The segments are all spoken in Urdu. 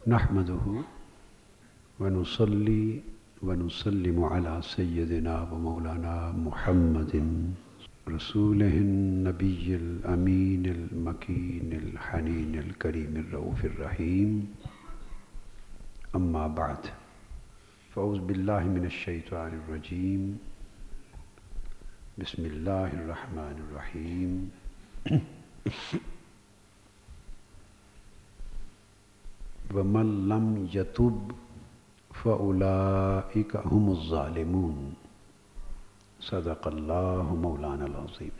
نحمده ونصلي ونسلم على سيدنا ومولانا محمد رسوله النبي الأمين المكين الحنين الكريم الرؤوف الرحيم. أما بعد، فأعوذ بالله من الشيطان الرجيم. بسم الله الرحمن الرحيم. وَمَن لَّمْ يَتُبْ فَأُولَٰئِكَ هُمُ الظَّالِمُونَ. صدق اللہ مولانا العظیم.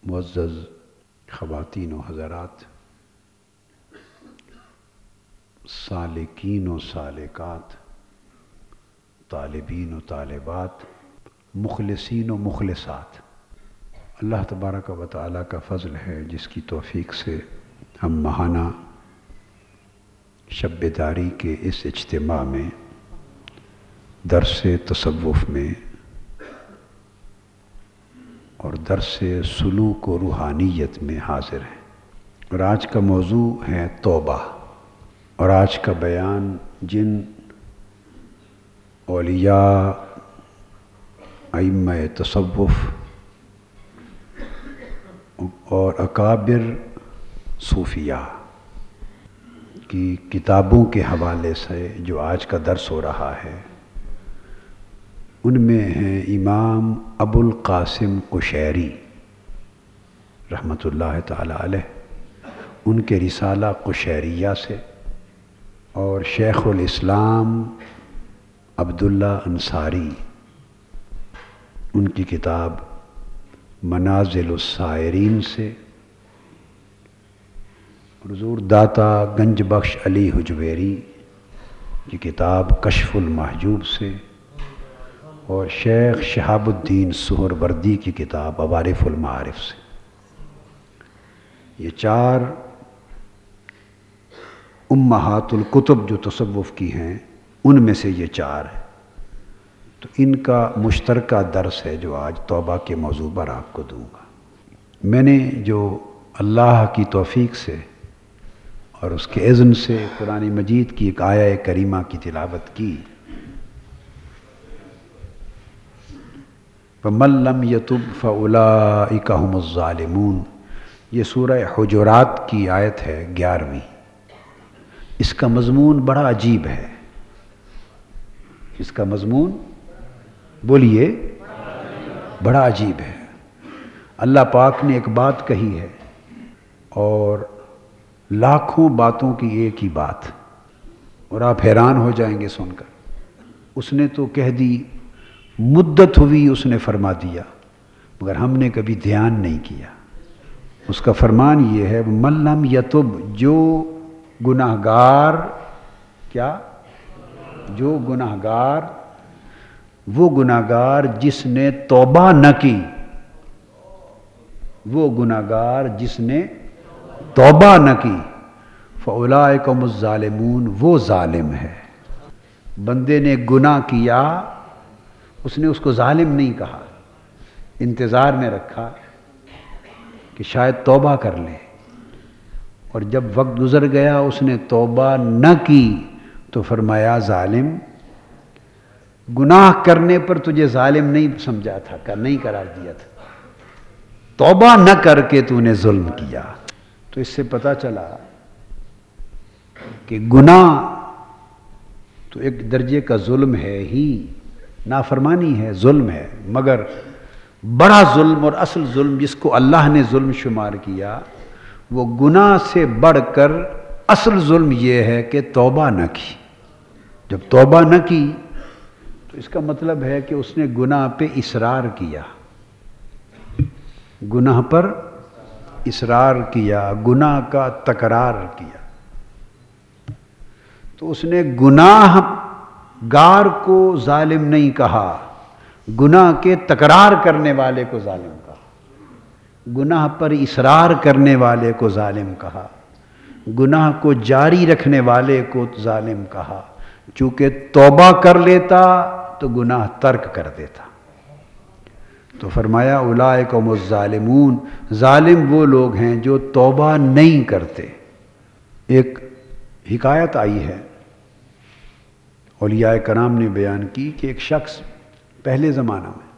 معزز خواتین و حضرات، سالکین و سالکات، طالبین و طالبات، مخلصین و مخلصات، اللہ تبارک و تعالیٰ کا فضل ہے جس کی توفیق سے ہم ماہانہ شب داری کے اس اجتماع میں درس تصوف میں اور درس سلوک و روحانیت میں حاضر ہیں. اور آج کا موضوع ہے توبہ. اور آج کا بیان جن اولیاء ائمہ تصوف اور اکابر صوفیاء کی کتابوں کے حوالے سے جو آج کا درس ہو رہا ہے، ان میں ہیں امام ابو القاسم قشیری رحمۃ اللہ تعالی علیہ، ان کے رسالہ قشیریہ سے، اور شیخ الاسلام عبداللہ انصاری ان کی کتاب منازل السائرین سے، حضور داتا گنج بخش علی حجویری کی کتاب کشف المحجوب سے، اور شیخ شہاب الدین سہروردی کی کتاب عوارف المعارف سے. یہ چار امہات الکتب جو تصوف کی ہیں، ان میں سے یہ چار ہیں. تو ان کا مشترکہ درس ہے جو آج توبہ کے موضوع پر آپ کو دوں گا. میں نے جو اللہ کی توفیق سے اور اس کے اذن سے قرآن مجید کی ایک آیہ کریمہ کی تلاوت کی، وَمَن لَّمْ يَتُبْ فَأُولَٰئِكَ هُمُ الظَّالِمُونَ. یہ سورہ حجرات کی آیت ہے 11ویں. اس کا مضمون بڑا عجیب ہے. اس کا مضمون بولیے بڑا عجیب ہے. اللہ پاک نے ایک بات کہی ہے اور لاکھوں باتوں کی ایک ہی بات، اور آپ حیران ہو جائیں گے سن کر. اس نے تو کہہ دی، مدت ہوئی اس نے فرما دیا، مگر ہم نے کبھی دھیان نہیں کیا. اس کا فرمان یہ ہے، من لم یتب، جو گناہگار، کیا؟ جو گناہگار، وہ گناہگار جس نے توبہ نہ کی، وہ گناہگار جس نے توبہ نہ کی، فَأُولَٰئِكَ هُمُ الظَّالِمُونَ، وہ ظالم ہے. بندے نے گناہ کیا، اس نے اس کو ظالم نہیں کہا، انتظار میں رکھا کہ شاید توبہ کر لے، اور جب وقت گزر گیا اس نے توبہ نہ کی تو فرمایا ظالم. گناہ کرنے پر تجھے ظالم نہیں سمجھا تھا، نہیں قرار دیا تھا، توبہ نہ کر کے تو نے ظلم کیا. تو اس سے پتہ چلا کہ گناہ تو ایک درجے کا ظلم ہے ہی، نافرمانی ہے، ظلم ہے، مگر بڑا ظلم اور اصل ظلم جس کو اللہ نے ظلم شمار کیا، وہ گناہ سے بڑھ کر اصل ظلم یہ ہے کہ توبہ نہ کی. جب توبہ نہ کی تو اس کا مطلب ہے کہ اس نے گناہ پہ اصرار کیا، گناہ پر اصرار کیا، گناہ کا تکرار کیا. تو اس نے گناہ گار کو ظالم نہیں کہا، گناہ کے تکرار کرنے والے کو ظالم کہا، گناہ پر اصرار کرنے والے کو ظالم کہا، گناہ کو جاری رکھنے والے کو ظالم کہا. چونکہ توبہ کر لیتا تو گناہ ترک کر دیتا. تو فرمایا اولئک هم الظالمون، ظالم وہ لوگ ہیں جو توبہ نہیں کرتے. ایک حکایت آئی ہے، اولیاء کرام نے بیان کی کہ ایک شخص پہلے زمانہ میں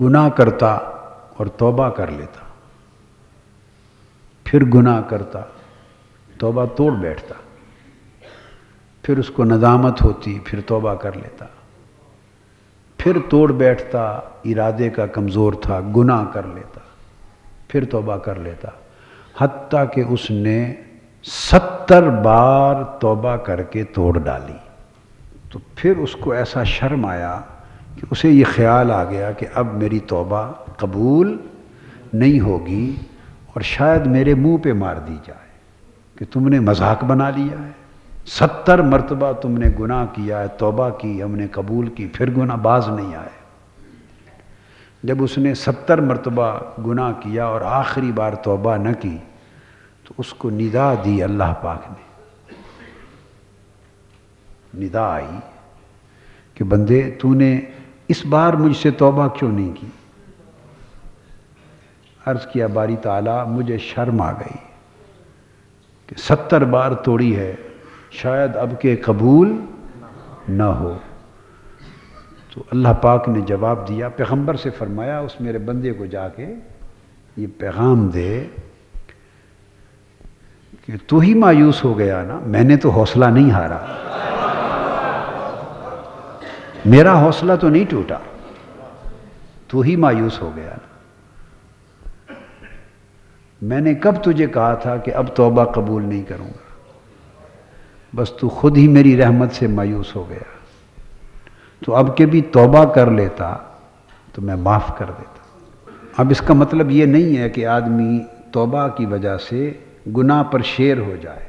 گناہ کرتا اور توبہ کر لیتا، پھر گناہ کرتا، توبہ توڑ بیٹھتا، پھر اس کو ندامت ہوتی، پھر توبہ کر لیتا، پھر توڑ بیٹھتا، ارادے کا کمزور تھا، گناہ کر لیتا، پھر توبہ کر لیتا، حتیٰ کہ اس نے 70 بار توبہ کر کے توڑ ڈالی۔ تو پھر اس کو ایسا شرم آیا کہ اسے یہ خیال آ گیا کہ اب میری توبہ قبول نہیں ہوگی اور شاید میرے منہ پہ مار دی جائے کہ تم نے مذاق بنا لیا ہے، 70 مرتبہ تم نے گناہ کیا ہے، توبہ کی، ہم نے قبول کی، پھر گناہ باز نہیں آئے۔ جب اس نے 70 مرتبہ گناہ کیا اور آخری بار توبہ نہ کی تو اس کو ندا دی، اللہ پاک نے ندا آئی کہ بندے تو نے اس بار مجھ سے توبہ کیوں نہیں کی؟ عرض کیا باری تعالیٰ مجھے شرم آ گئی کہ 70 بار توڑی ہے، شاید اب کے قبول نہ ہو۔ تو اللہ پاک نے جواب دیا، پیغمبر سے فرمایا اس میرے بندے کو جا کے یہ پیغام دے کہ تو ہی مایوس ہو گیا نا، میں نے تو حوصلہ نہیں ہارا، میرا حوصلہ تو نہیں ٹوٹا، تو ہی مایوس ہو گیا نا۔ میں نے کب تجھے کہا تھا کہ اب توبہ قبول نہیں کروں گا، بس تو خود ہی میری رحمت سے مایوس ہو گیا، تو اب کہ بھی توبہ کر لیتا تو میں معاف کر دیتا۔ اب اس کا مطلب یہ نہیں ہے کہ آدمی توبہ کی وجہ سے گناہ پر شیر ہو جائے،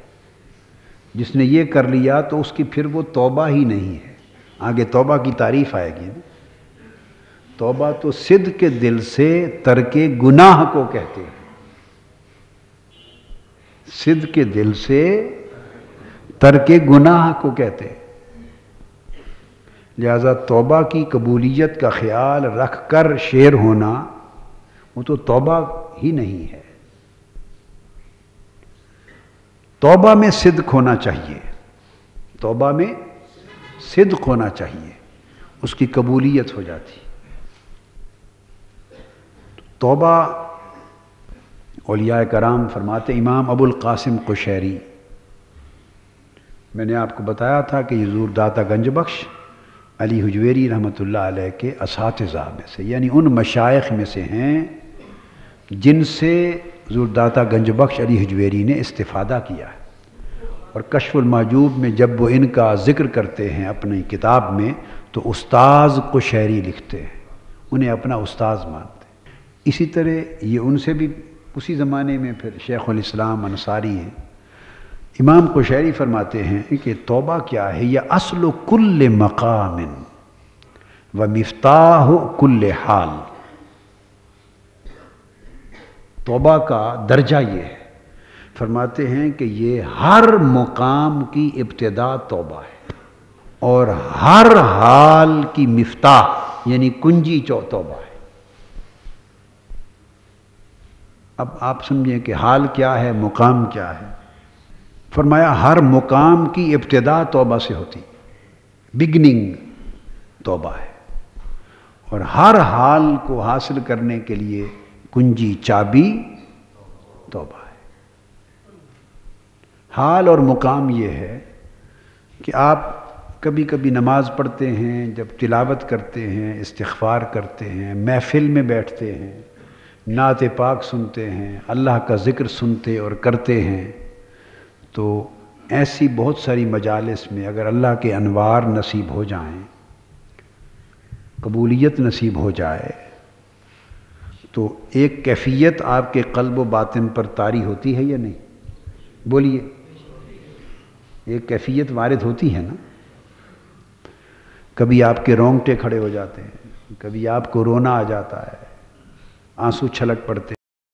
جس نے یہ کر لیا تو اس کی پھر وہ توبہ ہی نہیں ہے، آگے توبہ کی تعریف آئے گی۔ توبہ تو صدق کے دل سے ترک گناہ کو کہتے ہیں، صدق کے دل سے ترک گناہ کو کہتے ہیں۔ لہذا توبہ کی قبولیت کا خیال رکھ کر شیر ہونا وہ تو توبہ ہی نہیں ہے۔ توبہ میں صدق ہونا چاہیے، توبہ میں صدق ہونا چاہیے، اس کی قبولیت ہو جاتی۔ توبہ اولیاء کرام فرماتے، امام ابو القاسم قشیری، میں نے آپ کو بتایا تھا کہ یہ حضور داتا گنج بخش علی حجویری رحمۃ اللہ علیہ کے اساتذہ میں سے، یعنی ان مشائخ میں سے ہیں جن سے حضور داتا گنج بخش علی حجویری نے استفادہ کیا ہے۔ اور کشف المحجوب میں جب وہ ان کا ذکر کرتے ہیں اپنی کتاب میں تو استاذ قشیری لکھتے ہیں، انہیں اپنا استاذ مانتے ہیں۔ اسی طرح یہ ان سے بھی اسی زمانے میں پھر شیخ الاسلام انصاری ہیں۔ امام قشیری فرماتے ہیں کہ توبہ کیا ہے؟ یہ اصل کل مقام و مفتاح کل حال۔ توبہ کا درجہ یہ ہے، فرماتے ہیں کہ یہ ہر مقام کی ابتدا توبہ ہے اور ہر حال کی مفتاح یعنی کنجی توبہ ہے۔ اب آپ سمجھیں کہ حال کیا ہے، مقام کیا ہے۔ فرمایا ہر مقام کی ابتدا توبہ سے ہوتی، بگننگ توبہ ہے، اور ہر حال کو حاصل کرنے کے لیے کنجی چابی توبہ ہے۔ حال اور مقام یہ ہے کہ آپ کبھی کبھی نماز پڑھتے ہیں، جب تلاوت کرتے ہیں، استغفار کرتے ہیں، محفل میں بیٹھتے ہیں، نعت پاک سنتے ہیں، اللہ کا ذکر سنتے اور کرتے ہیں، تو ایسی بہت ساری مجالس میں اگر اللہ کے انوار نصیب ہو جائیں، قبولیت نصیب ہو جائے، تو ایک کیفیت آپ کے قلب و باطن پر طاری ہوتی ہے یا نہیں؟ بولیے، ایک کیفیت وارد ہوتی ہے نا۔ کبھی آپ کے رونگٹے کھڑے ہو جاتے ہیں، کبھی آپ کو رونا آ جاتا ہے، آنسو چھلک پڑتے